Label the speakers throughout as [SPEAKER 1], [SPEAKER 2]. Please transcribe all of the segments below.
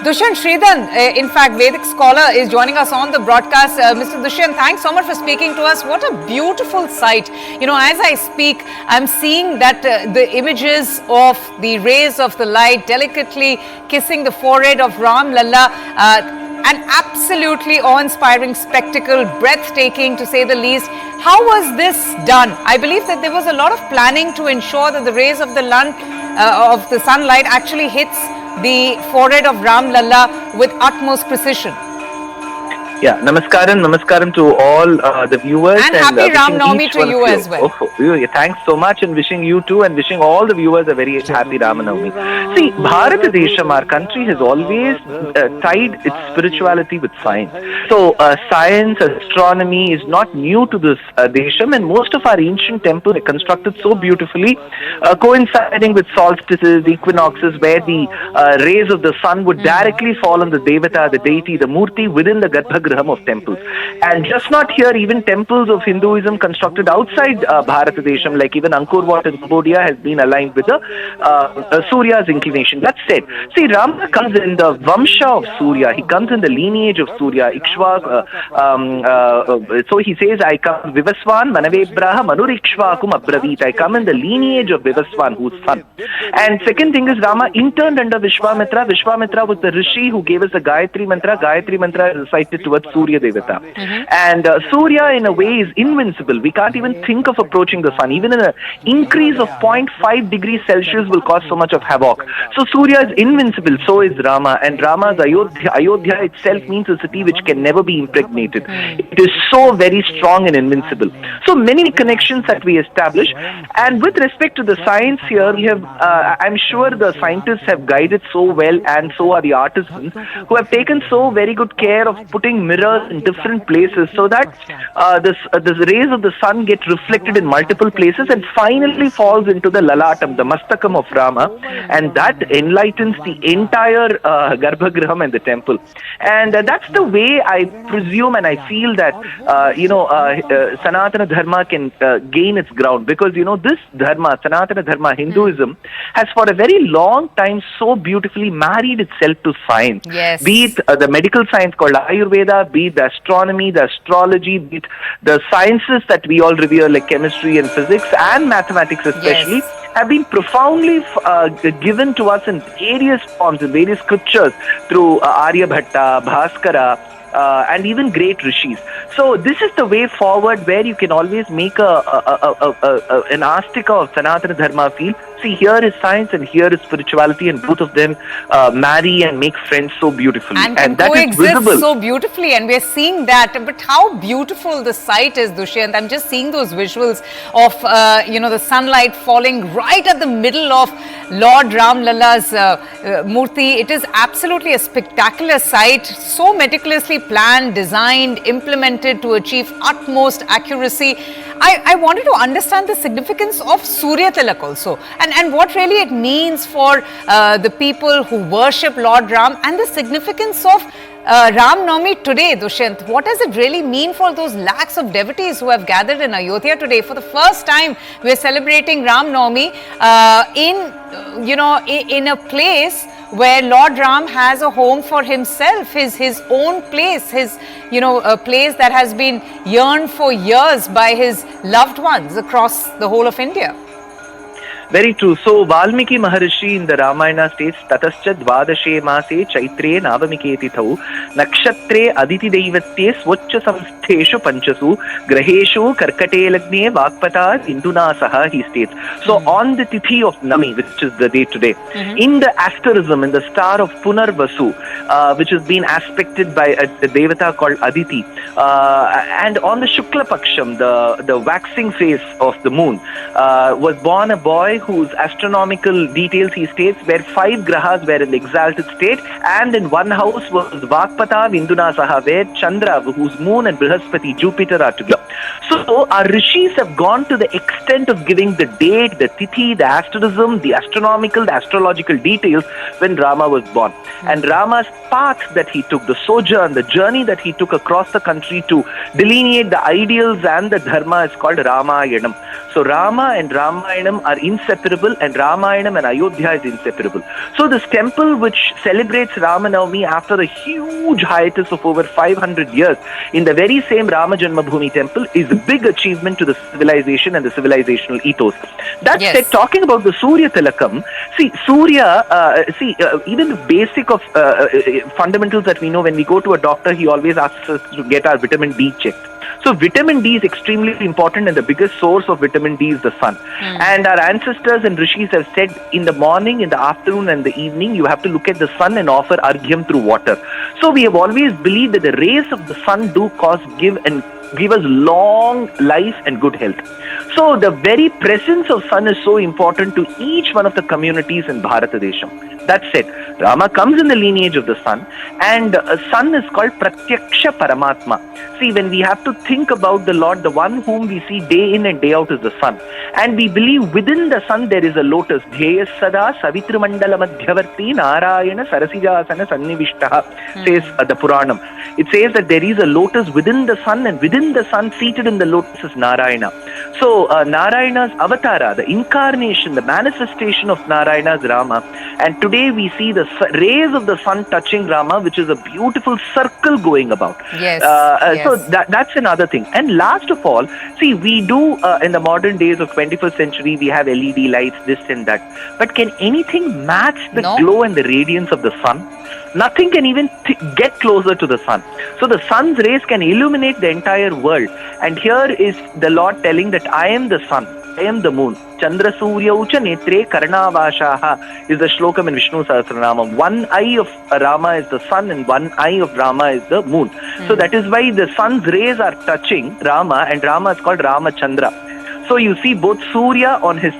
[SPEAKER 1] Dushyanth Sridar, in fact, Vedic Scholar, is joining us on the broadcast. Mr. Dushyanth, thanks so much for speaking to us. What a beautiful sight. You know, as I speak, I'm seeing that the images of the rays of the light delicately kissing the forehead of Ram Lalla. An absolutely awe-inspiring spectacle, breathtaking to say the least. How was this done? I believe that there was a lot of planning to ensure that the rays of the sunlight actually hits the forehead of Ram Lalla with utmost precision.
[SPEAKER 2] Yeah, namaskaram to all the viewers.
[SPEAKER 1] And happy Ram Navami to you as well.
[SPEAKER 2] Thanks so much, and wishing you too, and wishing all the viewers a very happy Ram Navami. See, Bharat Desham, our country, has always tied its spirituality with science. So, science, astronomy is not new to this Desham, and most of our ancient temples are constructed so beautifully, coinciding with solstices, equinoxes, where the rays of the sun would directly fall on the Devata, the deity, the Murti within the garbh of temples. And just not here, even temples of Hinduism constructed outside Bharat Desham, like even Angkor Wat in Cambodia, has been aligned with the Surya's inclination. That's it. See, Rama comes in the Vamsha of Surya. He comes in the lineage of Surya. So he says, I come Vivaswan, Manavebraha, Manurikshvakum Abravit. I come in the lineage of Vivaswan, who's son. And second thing is, Rama interned under Vishwamitra. Vishwamitra was the Rishi who gave us the Gayatri Mantra. Gayatri Mantra is recited towards Surya Devata. And Surya in a way is invincible. We can't even think of approaching the sun. Even an increase of 0.5 degrees Celsius will cause so much of havoc. So Surya is invincible, so is Rama. And Rama's Ayodhya, Ayodhya itself means a city which can never be impregnated. It is so very strong and invincible. So many connections that we establish. And with respect to the science here, we have, I'm sure the scientists have guided so well, and so are the artisans who have taken so very good care of putting mirrors in different places so that the rays of the sun get reflected in multiple places and finally falls into the lalatam, the mastakam of Rama, and that enlightens the entire garbhagriha and the temple. And that's the way I presume and I feel that Sanatana Dharma can gain its ground, because this Dharma, Sanatana Dharma, Hinduism, has for a very long time so beautifully married itself to science.
[SPEAKER 1] Yes.
[SPEAKER 2] Be it the medical science called Ayurveda, be it the astronomy, the astrology, be it the sciences that we all revere like chemistry and physics and mathematics especially, have been profoundly given to us in various forms, in various scriptures through Aryabhatta, Bhaskara, and even great rishis. So this is the way forward where you can always make an astika of Sanatana Dharma feel. See, here is science and here is spirituality, and both of them marry and make friends so beautifully.
[SPEAKER 1] And
[SPEAKER 2] that is visible
[SPEAKER 1] so beautifully, and we are seeing that. But how beautiful the sight is, Dushyanth. I'm just seeing those visuals of the sunlight falling right at the middle of Lord Ram Lalla's Murti. It is absolutely a spectacular sight, so meticulously planned, designed, implemented to achieve utmost accuracy. I wanted to understand the significance of Surya Tilak also, and what really it means for the people who worship Lord Ram, and the significance of Ram Navami today, Dushyanth. What does it really mean for those lakhs of devotees who have gathered in Ayodhya today? For the first time, we are celebrating Ram Navami in a place where Lord Ram has a home for himself, his own place, a place that has been yearned for years by his loved ones across the whole of India.
[SPEAKER 2] Very true. So Valmiki Maharishi in the Ramayana states, Tatascha Dvadashe Mase Chaitre Navamike Tithau Nakshatre Aditi Devatye Swachcha Samstheshu Panchasu Graheshu Karkate Lagne Vakpata Induna Saha, he states. So on the Tithi of Nami, which is the day today, in the asterism, in the star of Punarvasu, which has been aspected by a Devata called Aditi, and on the Shukla Paksham, the waxing face of the moon, was born a boy whose astronomical details he states where 5 grahas were in the exalted state, and in one house was Vakpata Vinduna Saha, where Chandra, whose moon, and Brihaspati, Jupiter, are together. So our rishis have gone to the extent of giving the date, the tithi, the asterism, the astronomical, the astrological details when Rama was born. And Rama's path that he took, the sojourn, the journey that he took across the country to delineate the ideals and the dharma is called Ramayanam. So Rama and Ramayanam are inseparable, and Ramayanam and Ayodhya is inseparable. So this temple, which celebrates Rama Navami after a huge hiatus of over 500 years in the very same Rama Janmabhoomi temple, is a big achievement to the civilization and the civilizational ethos. That
[SPEAKER 1] Yes.
[SPEAKER 2] said, talking about the Surya Tilakam, see, Surya, even the basic of fundamentals that we know, when we go to a doctor, he always asks us to get our vitamin D checked. So vitamin D is extremely important, and the biggest source of vitamin D is the sun. And our ancestors and rishis have said, in the morning, in the afternoon and the evening, you have to look at the sun and offer arghyam through water. So we have always believed that the rays of the sun do give us long life and good health. So the very presence of sun is so important to each one of the communities in Bharatadesham. That said, Rama comes in the lineage of the sun, and sun is called Pratyaksha Paramatma. See, when we have to think about the Lord, the one whom we see day in and day out is the sun. And we believe within the sun there is a lotus. Dhyayas sada savitrimandala madhyavarti narayana sarasijasana sannivishtaha, says the Puranam. It says that there is a lotus within the sun, and within the sun, seated in the lotus, is Narayana. So Narayana's avatara, the incarnation, the manifestation of Narayana is Rama. And today we see the rays of the sun touching Rama, which is a beautiful circle going about.
[SPEAKER 1] Yes.
[SPEAKER 2] So that's another thing. And last of all, see, we do in the modern days of 21st century, we have LED lights, this and that. But can anything match the glow and the radiance of the sun? Nothing can even get closer to the sun. So the sun's rays can illuminate the entire world. And here is the Lord telling that I am the sun, I am the moon. Chandra Surya Ucha Netre Karnavashaha is the shlokam in Vishnu Sahasranamam. One eye of Rama is the sun, and one eye of Rama is the moon. So that is why the sun's rays are touching Rama, and Rama is called Ramachandra. So you see both Surya on his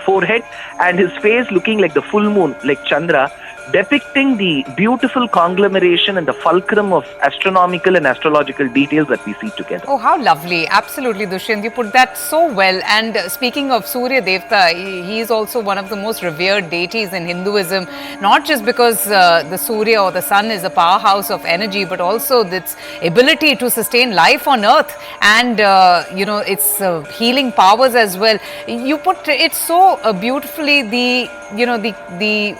[SPEAKER 2] forehead and his face looking like the full moon, like Chandra, depicting the beautiful conglomeration and the fulcrum of astronomical and astrological details that we see together.
[SPEAKER 1] Oh, how lovely. Absolutely, Dushyanth. You put that so well. And speaking of Surya Devta, he is also one of the most revered deities in Hinduism, not just because the Surya or the sun is a powerhouse of energy, but also its ability to sustain life on earth and, its healing powers as well. You put it so beautifully, the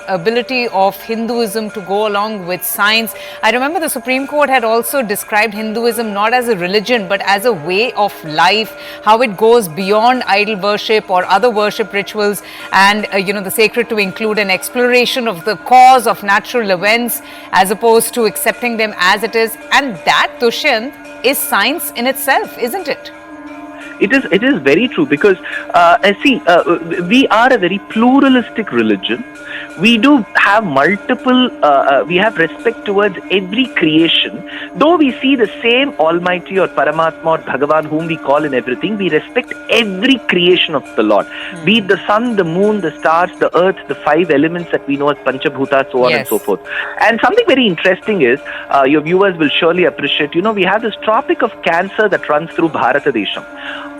[SPEAKER 1] ability of Hinduism to go along with science. I remember the Supreme Court had also described Hinduism not as a religion but as a way of life, how it goes beyond idol worship or other worship rituals, and the sacred to include an exploration of the cause of natural events as opposed to accepting them as it is. And that, Dushyanth, is science in itself, isn't it?
[SPEAKER 2] It is very true, because we are a very pluralistic religion. We do have multiple, we have respect towards every creation. Though we see the same Almighty or Paramatma or Bhagavan whom we call in everything, we respect every creation of the Lord. Be it the sun, the moon, the stars, the earth, the five elements that we know as Panchabhuta, so on and so forth. And something very interesting is, your viewers will surely appreciate, we have this Tropic of Cancer that runs through Bharatadesham.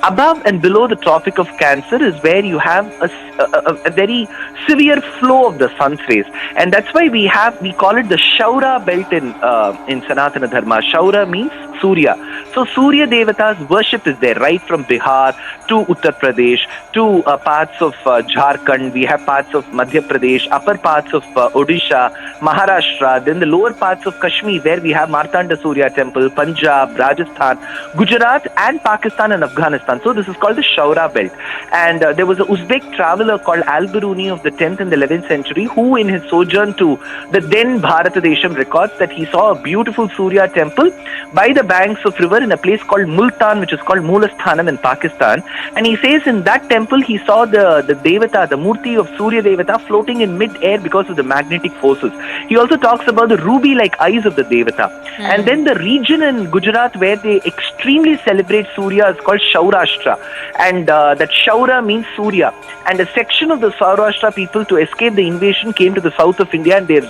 [SPEAKER 2] Above and below the Tropic of Cancer is where you have a very severe flow of the sun's rays, and that's why we call it the Shaura belt in Sanatana Dharma. Shaura means Surya. So Surya Devata's worship is there, right from Bihar to Uttar Pradesh to parts of Jharkhand. We have parts of Madhya Pradesh, upper parts of Odisha, Maharashtra, then the lower parts of Kashmir, where we have Martanda Surya Temple, Punjab, Rajasthan, Gujarat, and Pakistan and Afghanistan. So this is called the Shaura belt. And there was an Uzbek traveler called Al-Biruni of the 10th and 11th century, who in his sojourn to the then Bharatadesham records that he saw a beautiful Surya temple by the banks of river in a place called Multan, which is called Mulasthanam in Pakistan. And he says in that temple he saw the Devata, the Murti of Surya Devata, floating in mid-air because of the magnetic forces. He also talks about the ruby-like eyes of the Devata. And then the region in Gujarat where they extremely celebrate Surya is called Shaurashtra. And that Shaura means Surya. And a section of the Saurashtra people, to escape the invasion, came to the south of India, and they're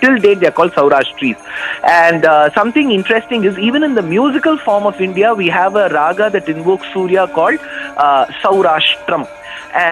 [SPEAKER 2] till date they are called Saurashtris. And something interesting is, even in the musical form of India, we have a raga that invokes Surya called Saurashtram. And